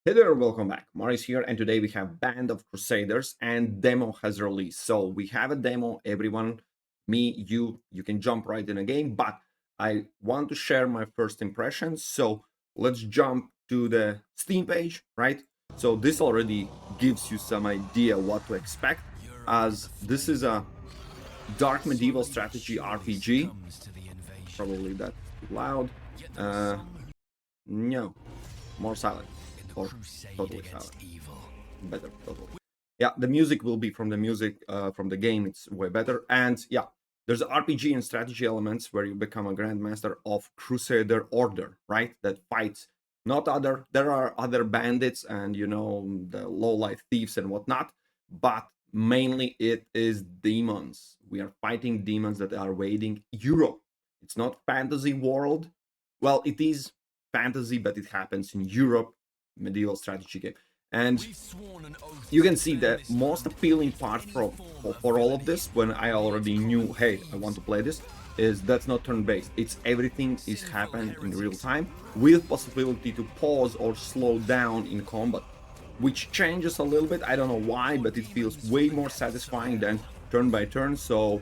Hey there, welcome back. Maurice here, and today we have Band of Crusaders and demo has released. So we have a demo, everyone, me, you can jump right in a game, but I want to share my first impressions. So let's jump to the Steam page, right? So this already gives you some idea what to expect, as this is a dark medieval strategy RPG. Probably that's too loud. Uh, no, more silent or totally silent. Better, totally. Yeah, the music will be from the music from the game. It's way better. And yeah, there's RPG and strategy elements where you become a grandmaster of Crusader Order, right? That fights not other. There are other bandits and the low life thieves and whatnot, but mainly it is demons. We are fighting demons that are invading Europe. It's not fantasy world. Well, it is fantasy, but it happens in Europe, medieval strategy game. And you can see the most appealing part for all of this, when I already knew, hey, I want to play this, is that's not turn-based. It's everything is happening in real time with possibility to pause or slow down in combat, which changes a little bit. I don't know why, but it feels way more satisfying than turn by turn. So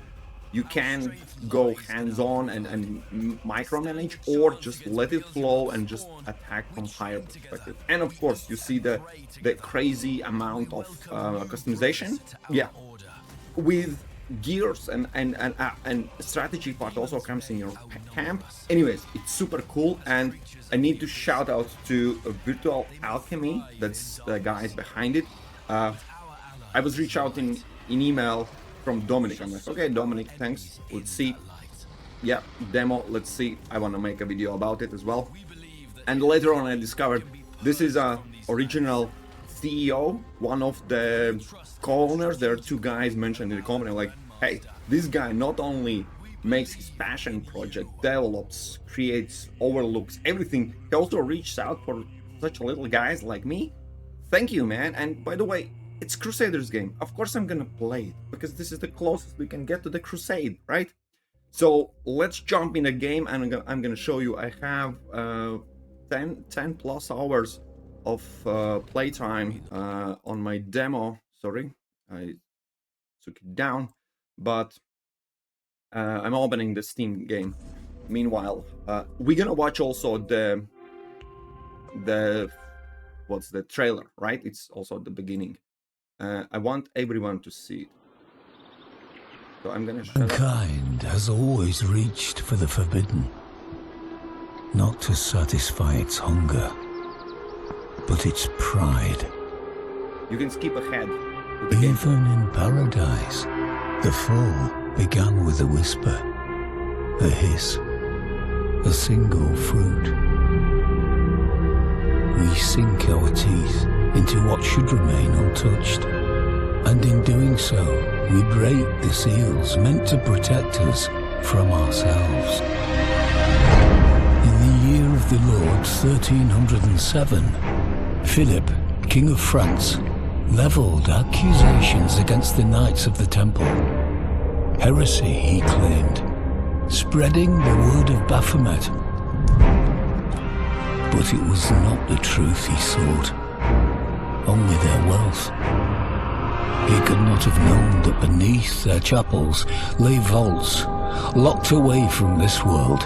you can go hands-on and micromanage, or just let it flow and just attack from higher perspective. And of course you see the crazy amount of customization, yeah, with gears and strategy part also comes in your camp. Anyways, it's super cool, and I need to shout out to Virtual Alchemy. That's the guys behind it. I was reached out in email from Dominic. I'm like, okay, Dominic, thanks. Let's see. Yeah, demo. Let's see. I want to make a video about it as well. And later on, I discovered this is a original CEO, one of the co-owners. There are two guys mentioned in the company. Like, hey, this guy not only makes his passion project, develops, creates, overlooks everything. He also reaches out for such little guys like me. Thank you, man. And by the way, it's Crusaders game. Of course I'm gonna play it, because this is the closest we can get to the Crusade, right? So let's jump in the game, and I'm gonna show you. I have 10 plus hours of playtime on my demo. Sorry, I took it down, but I'm opening the Steam game. Meanwhile, we're gonna watch also the what's the trailer, right? It's also at the beginning. I want everyone to see it. So I'm gonna shut up. Mankind has always reached for the forbidden, not to satisfy its hunger, but its pride. You can skip ahead to the game. Even in paradise, the fall began with a whisper, a hiss, a single fruit. We sink our teeth into what should remain untouched, and in doing so, we break the seals meant to protect us from ourselves. In the year of the Lord 1307, Philip, King of France, levelled accusations against the Knights of the Temple. Heresy, he claimed, spreading the word of Baphomet. But it was not the truth he sought, only their wealth. He could not have known that beneath their chapels lay vaults, locked away from this world,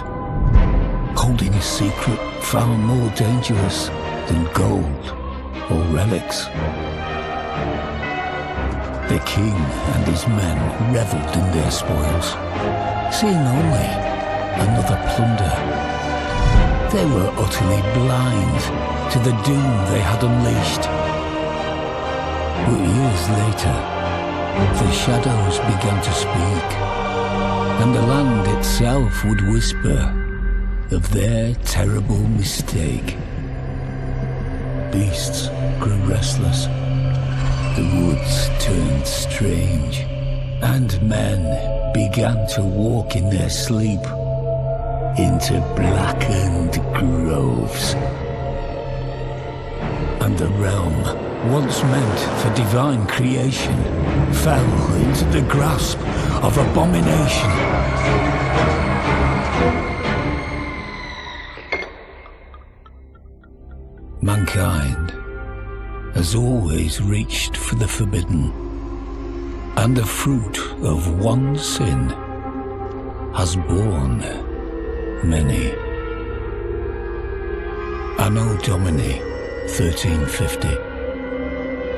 holding a secret far more dangerous than gold or relics. The king and his men revelled in their spoils, seeing only another plunder. They were utterly blind to the doom they had unleashed. But years later, the shadows began to speak, and the land itself would whisper of their terrible mistake. Beasts grew restless, the woods turned strange, and men began to walk in their sleep into blackened groves. And the realm, once meant for divine creation, fell into the grasp of abomination. Mankind has always reached for the forbidden, and the fruit of one sin has borne many. Anno Domini 1350,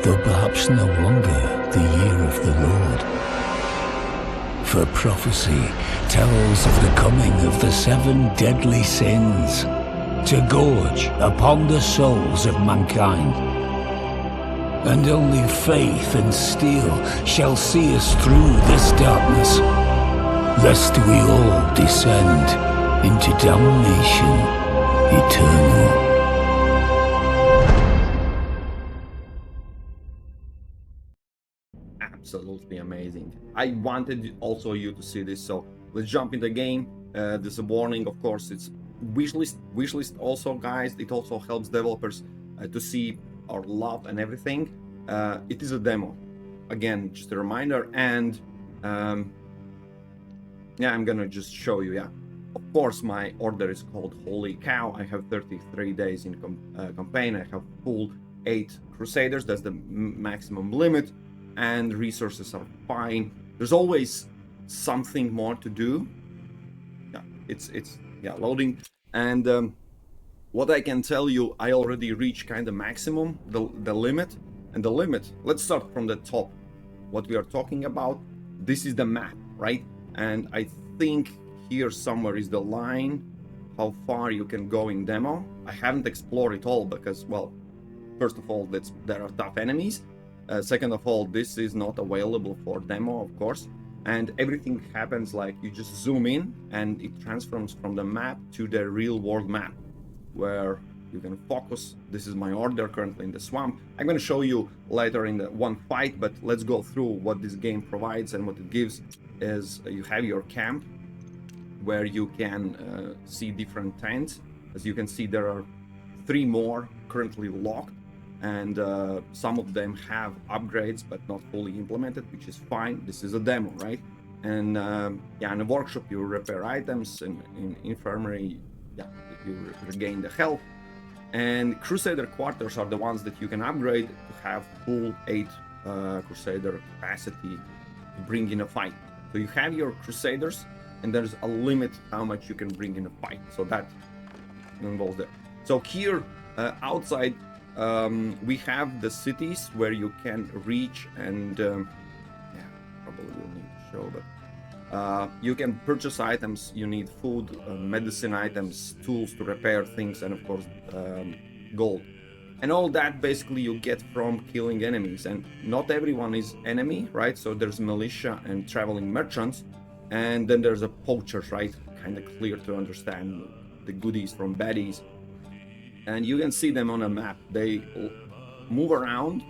though perhaps no longer the year of the Lord, for prophecy tells of the coming of the 7 deadly sins to gorge upon the souls of mankind. And only faith and steel shall see us through this darkness, lest we all descend into damnation eternal. Absolutely amazing. I wanted also you to see this, so let's jump in the game. There's a warning, of course. It's wishlist also, guys. It also helps developers to see our love and everything. It is a demo, again, just a reminder. And yeah, I'm gonna just show you. Yeah, of course, my order is called Holy Cow. I have 33 days in campaign. I have full 8 crusaders. That's the maximum limit, and resources are fine. There's always something more to do. Yeah, it's yeah, loading. And what I can tell you, I already reached kind of maximum, the limit. And the limit, let's start from the top. What we are talking about, this is the map, right? And I think here somewhere is the line, how far you can go in demo. I haven't explored it all because, well, first of all, there are tough enemies. Second of all, this is not available for demo, of course. And everything happens like you just zoom in and it transforms from the map to the real world map, where you can focus. This is my order currently in the swamp. I'm going to show you later in the one fight, but let's go through what this game provides. And what it gives is you have your camp where you can see different tents. As you can see, there are 3 more currently locked, and some of them have upgrades but not fully implemented, which is fine. This is a demo, right? And yeah, in a workshop you repair items, and in infirmary, yeah, you regain the health. And crusader quarters are the ones that you can upgrade to have full 8 crusader capacity to bring in a fight. So you have your crusaders, and there's a limit how much you can bring in a fight. So that involves there. So here outside we have the cities where you can reach, and yeah, probably will need to show, but you can purchase items. You need food, medicine items, tools to repair things, and of course gold. And all that basically you get from killing enemies. And not everyone is enemy, right? So there's militia and traveling merchants, and then there's a poachers, right? Kind of clear to understand the goodies from baddies. And you can see them on a map. They move around.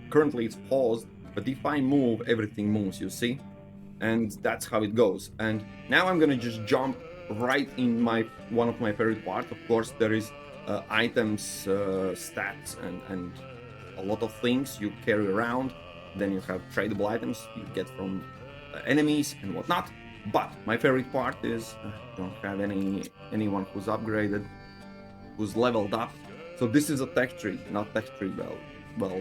Currently it's paused, but if I move, everything moves, you see? And that's how it goes. And now I'm gonna just jump right in one of my favorite parts. Of course, there is items, stats, and a lot of things you carry around. Then you have tradable items you get from enemies and whatnot. But my favorite part is I don't have anyone who's upgraded, who's leveled up. So this is a tech tree, not tech tree, well,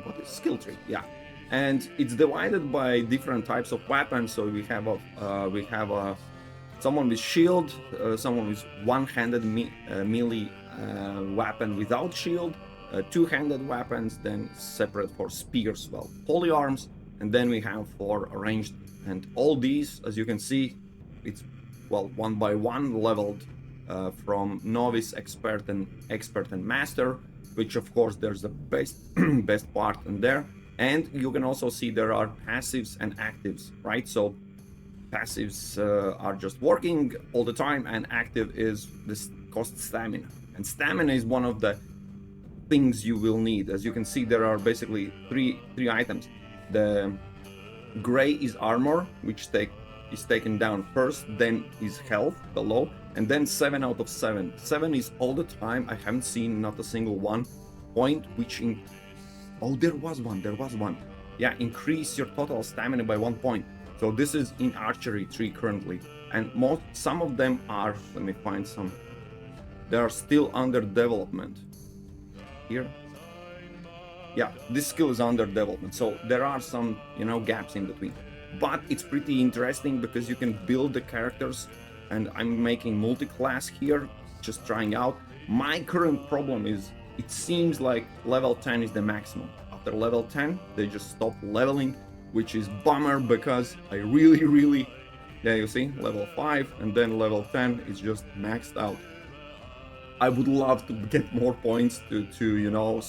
what is skill tree? Yeah. And it's divided by different types of weapons. So we have someone with shield, someone with one-handed melee weapon without shield, two-handed weapons, then separate for spears, well, polearms, and then we have for ranged. And all these, as you can see, it's, well, one by one leveled from novice, expert, and master, which of course there's the best part in there. And you can also see there are passives and actives, right? So passives are just working all the time, and active is this cost stamina. And stamina is one of the things you will need. As you can see, there are basically three items. The gray is armor, which is taken down first, then is health below, and then 7 out of 7. 7 is all the time. I haven't seen not a single one point which oh, there was one. Yeah, increase your total stamina by 1 point. So this is in archery tree currently, and some of them are, let me find some, they are still under development. Here, yeah, this skill is under development, so there are some, you know, gaps in between. But it's pretty interesting because you can build the characters, and I'm making multi-class here, just trying out. My current problem is it seems like level 10 is the maximum. After level 10, they just stop leveling, which is bummer because I really, yeah, you see, level 5 and then level 10 is just maxed out. I would love to get more points to you know,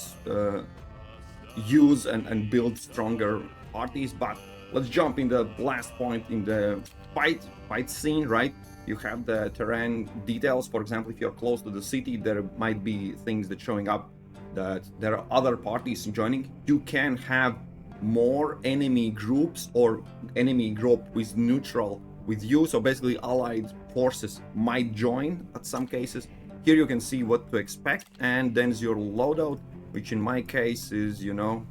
use and build stronger parties, but let's jump in the last point in the fight scene, right? You have the terrain details. For example, if you're close to the city, there might be things that showing up that there are other parties joining. You can have more enemy groups or enemy group with neutral with you, so basically allied forces might join at some cases. Here you can see what to expect, and then your loadout, which in my case is, you know,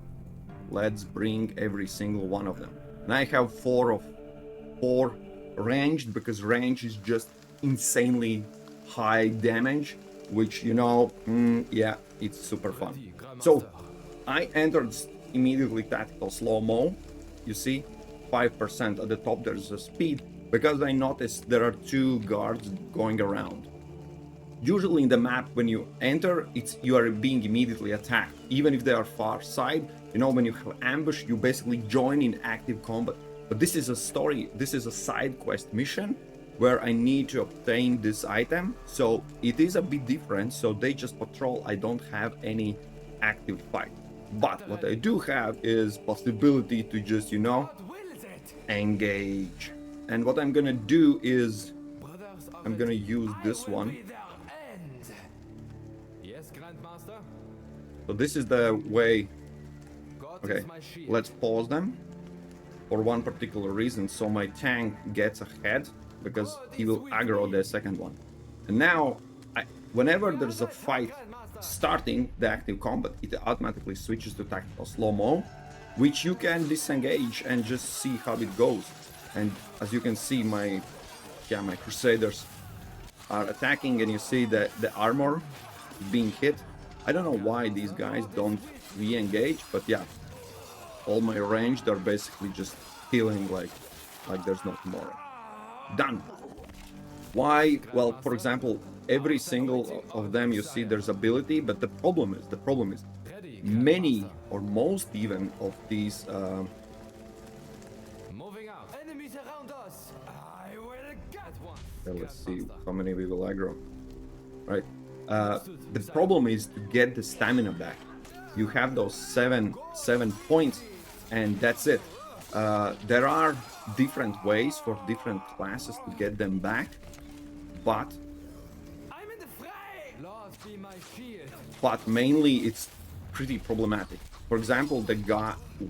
let's bring every single one of them. And I have 4 of 4 ranged, because range is just insanely high damage, which, you know, yeah, it's super fun. So I entered immediately tactical slow-mo. You see 5% at the top, there's a speed, because I noticed there are 2 guards going around. Usually in the map, when you enter, you are being immediately attacked, even if they are far side. You know, when you have ambush, you basically join in active combat. But this is a story, this is a side quest mission where I need to obtain this item, so it is a bit different. So they just patrol, I don't have any active fight. But what I do have is possibility to just, you know, engage. And what I'm gonna do is I'm gonna use this one. So this is the way. Okay, let's pause them for one particular reason, so my tank gets ahead, because he will aggro the second one. And now, whenever there's a fight starting the active combat, it automatically switches to tactical slow-mo, which you can disengage and just see how it goes. And as you can see, my crusaders are attacking, and you see the armor being hit. I don't know why these guys don't re-engage, but yeah, all my ranged are basically just healing like there's no tomorrow. Done. Why? Well, for example, every single of them, you see there's ability, but the problem is many or most even of these let's see how many we will aggro, right? The problem is to get the stamina back. You have those seven points, and that's it. There are different ways for different classes to get them back, but mainly it's pretty problematic. For example, the guy, we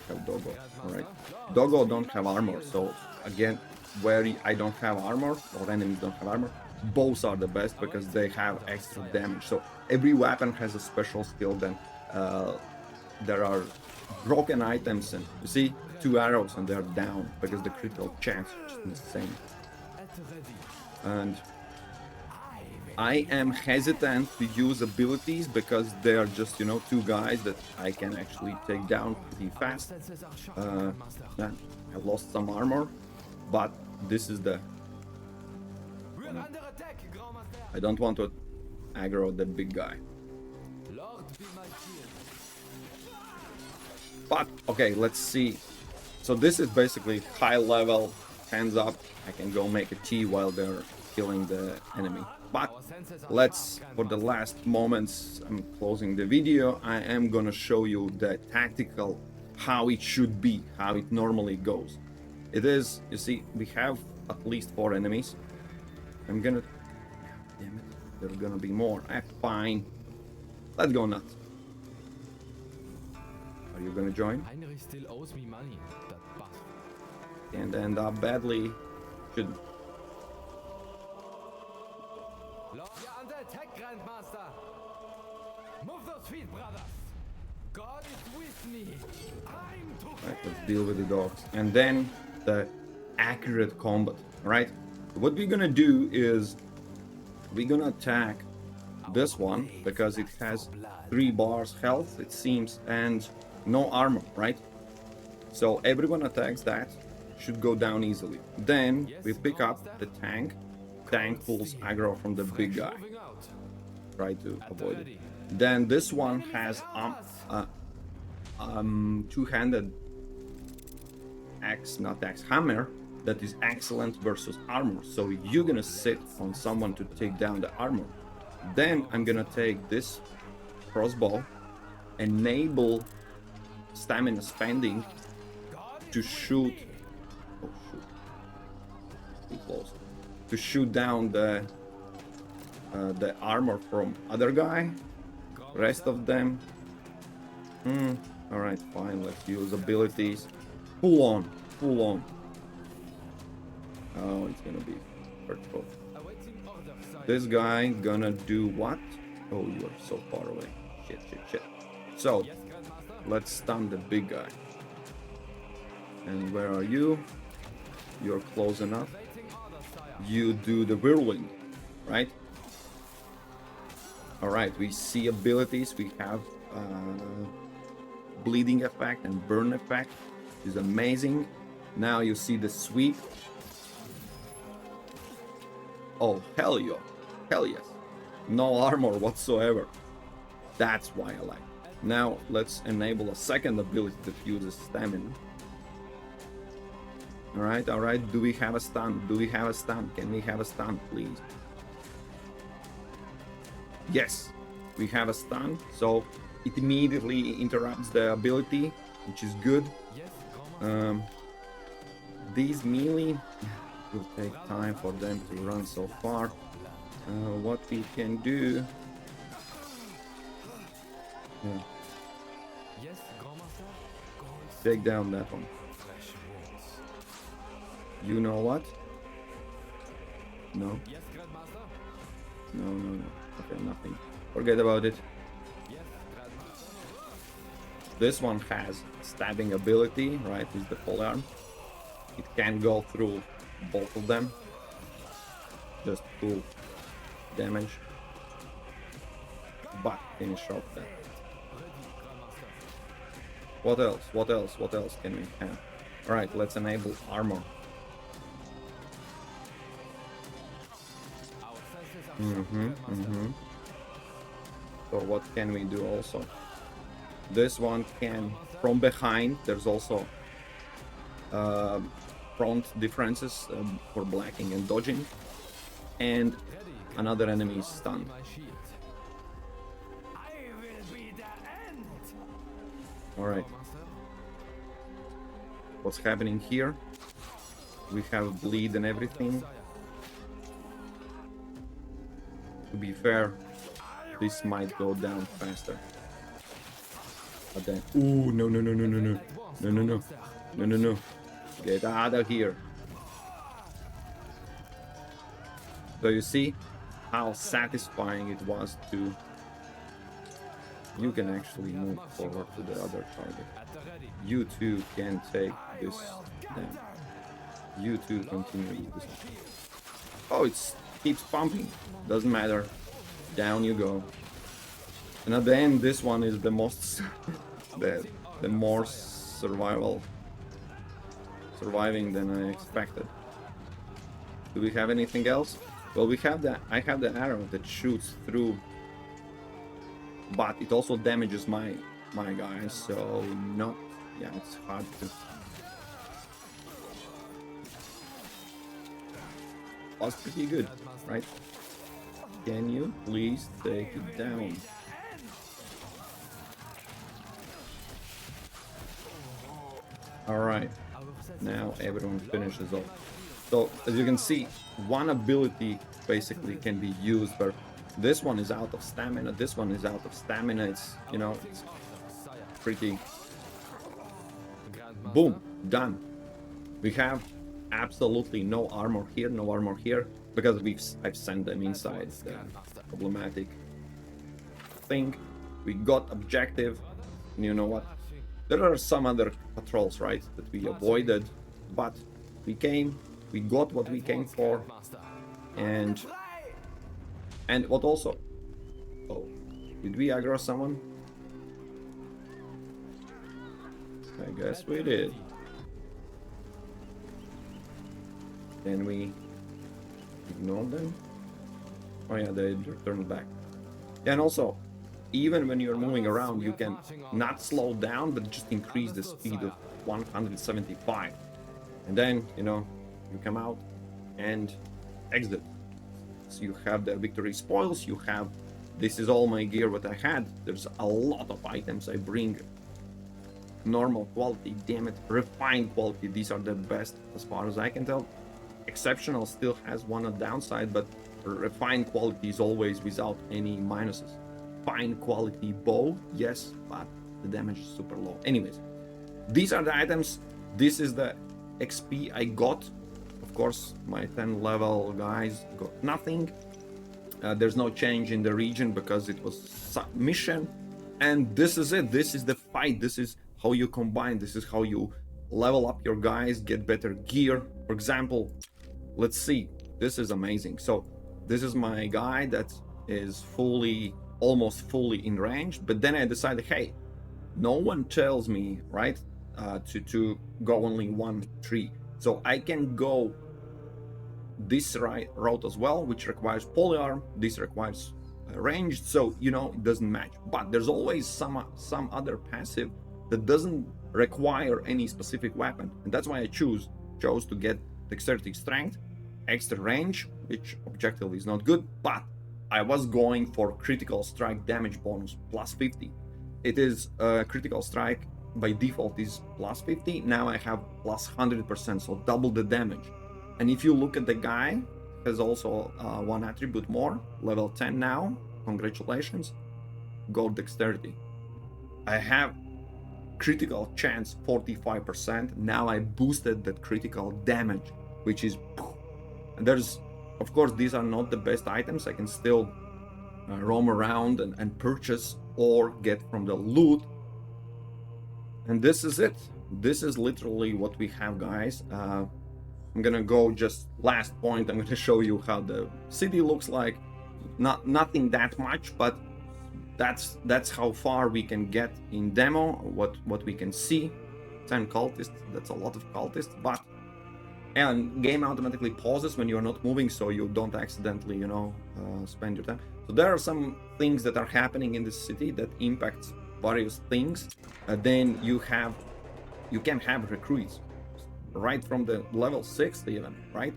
have Dogo, all right? Dogo don't have armor, so again, where I don't have armor or enemies don't have armor, bows are the best because they have extra damage. So every weapon has a special skill. Then there are broken items, and you see 2 arrows and they're down because the critical chance is just insane. And I am hesitant to use abilities because they are just, you know, 2 guys that I can actually take down pretty fast. Yeah, I lost some armor, but this is the I don't want to aggro the big guy. But okay, let's see. So this is basically high level, hands up. I can go make a T while they're killing the enemy. But let's, for the last moments, I'm closing the video. I am gonna show you the tactical, how it should be, how it normally goes. It is, you see, we have at least 4 enemies. I'm gonna, damn it, there's gonna be more. Fine. Let's go nuts. Are you gonna join? And end up badly. Shouldn't. Right, let's deal with the dogs. And then the accurate combat, right? What we're gonna do is we're gonna attack this one because it has 3 bars health, it seems, and no armor, right? So everyone attacks that should go down easily. Then we pick up the tank. Tank pulls aggro from the big guy. Try to avoid it. Then this one has two-handed axe, not axe, hammer, that is excellent versus armor. So you're gonna sit on someone to take down the armor. Then I'm gonna take this crossbow, enable stamina spending to shoot. Oh shoot! Too close. To shoot down the armor from other guy. Rest of them. All right, fine. Let's use abilities. Full on, full on. Oh, it's gonna be hurtful. This guy gonna do what? Oh, you are so far away. Shit, shit, shit. So, let's stun the big guy. And where are you? You're close enough. You do the whirling, right? All right, we see abilities. We have bleeding effect and burn effect, which is amazing. Now you see the sweep. Oh, hell yeah. Hell yes. No armor whatsoever. That's why I like it. Now let's enable a second ability that uses stamina. Alright, alright. Do we have a stun? Do we have a stun? Can we have a stun, please? Yes, we have a stun. So it immediately interrupts the ability, which is good. These melee will take time for them to run so far. What we can do... Take down that one. You know what? No? No, no, no. Okay, nothing. Forget about it. This one has stabbing ability, right? Is the polearm. It can go through both of them. Just full damage. But finish off that. What else? What else? What else can we have? Alright, let's enable armor. So what can we do also? This one can, from behind, there's also front differences for blocking and dodging, and another enemy is stunned. Alright. What's happening here? We have bleed and everything. To be fair, this might go down faster. But then, ooh, no, no, no, no, no, no, no, no, no, no, no, no, get out of here. So you see how satisfying it was to... You can actually move forward to the other target. You too can take this down. You too continue with this. Oh, it keeps pumping. Doesn't matter. Down you go. And at the end, this one is the most, the more surviving than I expected. Do we have anything else? Well, we have I have the arrow that shoots through, but it also damages my guys. So not, yeah, it's hard to. Was pretty good, right? Can you please take it down? Alright, now everyone finishes off. So as you can see, one ability basically can be used, but this one is out of stamina, this one is out of stamina. It's, you know, it's pretty... Boom, done. We have absolutely no armor here, no armor here, because I've sent them inside the problematic thing. We got objective, and you know what? There are some other patrols, right, that we avoided, but we came, we got what we came for, and what also, Oh, did we aggro someone? I guess we did. Can we ignore them? Oh yeah, they returned back. Yeah, and also, even when you're moving around, you can not slow down, but just increase the speed of 175. And then, you know, you come out and exit. So you have the victory spoils, you have, this is all my gear what I had. There's a lot of items I bring. Normal quality, damn it, refined quality, these are the best as far as I can tell. Exceptional still has one downside, but refined quality is always without any minuses. Fine quality bow, yes, but the damage is super low. Anyways, these are the items. This is the XP I got. Of course, my 10 level guys got nothing. There's no change in the region because it was mission. And this is it. This is the fight. This is how you combine. This is how you level up your guys, get better gear. For example, let's see. This is amazing. So this is my guy that is almost fully in range. But then I decided, hey, no one tells me, right, to go only 1-3. So I can go this route as well, which requires polearm. This requires ranged. So, you know, it doesn't match. But there's always some other passive that doesn't require any specific weapon. And that's why I chose to get dexterity strength, extra range, which objectively is not good, but I was going for critical strike damage bonus plus 50. It is critical strike by default is plus 50. Now I have plus 100%, so double the damage. And if you look at the guy, has also one attribute more, level 10 now. Congratulations, gold dexterity. I have critical chance 45%. Now I boosted that critical damage, which is, and there's, of course, these are not the best items. I can still roam around and purchase or get from the loot. And this is it. This is literally what we have, guys. I'm gonna go just last point. I'm gonna show you how the city looks like. Nothing that much, but that's how far we can get in demo. What we can see. 10 cultists. That's a lot of cultists, but and game automatically pauses when you're not moving, so you don't accidentally, you know, spend your time. So there are some things that are happening in this city that impacts various things. Then you can have recruits right from the level 6 even, right?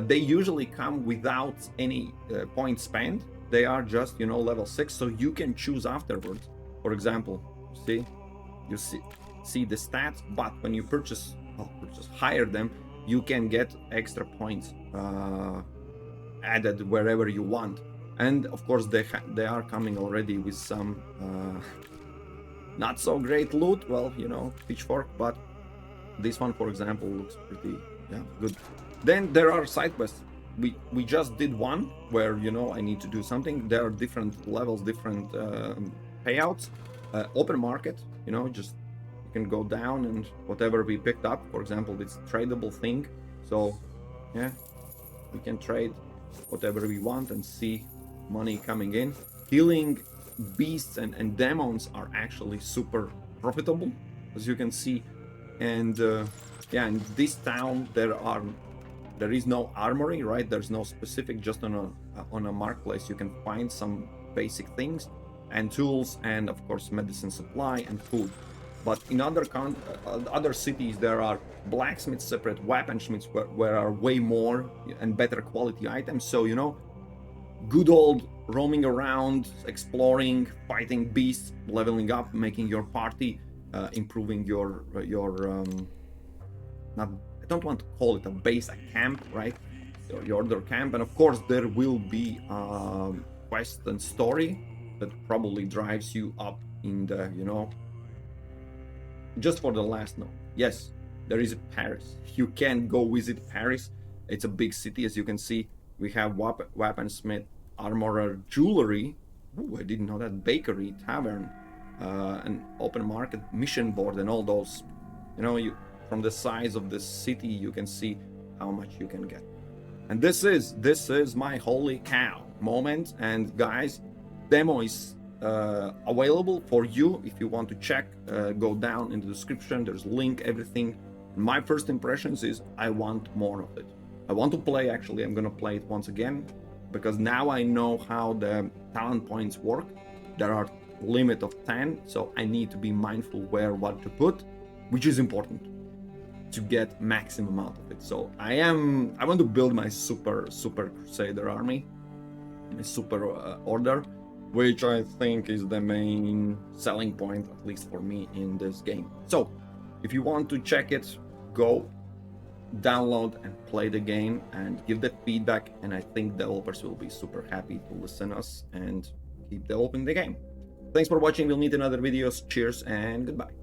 They usually come without any point spent. They are just, you know, level 6, so you can choose afterwards. For example, you see the stats, but when you hire them, you can get extra points added wherever you want. And of course they are coming already with some not so great loot, well, you know, pitchfork, but this one, for example, looks pretty good. Then there are side quests. We just did one where, you know, I need to do something. There are different levels, different payouts. Open market, you know, just you can go down and whatever we picked up, for example, it's a tradable thing. So yeah, we can trade whatever we want and see money coming in. Healing beasts and demons are actually super profitable, as you can see. And yeah, in this town there is no armory, right? There's no specific, just on a marketplace you can find some basic things and tools, and of course medicine supply and food. But in other cities there are blacksmiths, separate weaponsmiths where are way more and better quality items. So, you know, good old roaming around, exploring, fighting beasts, leveling up, making your party, improving your not, I don't want to call it a base, a camp, right? Your other camp. And of course there will be quest and story that probably drives you up in the, you know, just for the last note. Yes, there is Paris. You can go visit Paris. It's a big city, as you can see. We have weaponsmith, armorer, jewelry. Ooh, I didn't know that. Bakery, tavern, an open market, mission board, and all those. You know, from the size of the city, you can see how much you can get. And this is my holy cow moment. And guys, demo is available for you. If you want to check, go down in the description, there's link, everything. My first impressions is I want more of it. I want to play, actually I'm gonna play it once again, because now I know how the talent points work. There are limit of 10, so I need to be mindful where what to put, which is important to get maximum out of it. So I want to build my super crusader army, my super order, which I think is the main selling point, at least for me, in this game. So if you want to check it, go download and play the game and give the feedback, and I think developers will be super happy to listen us and keep developing the game. Thanks for watching. We'll meet in other videos. Cheers and goodbye.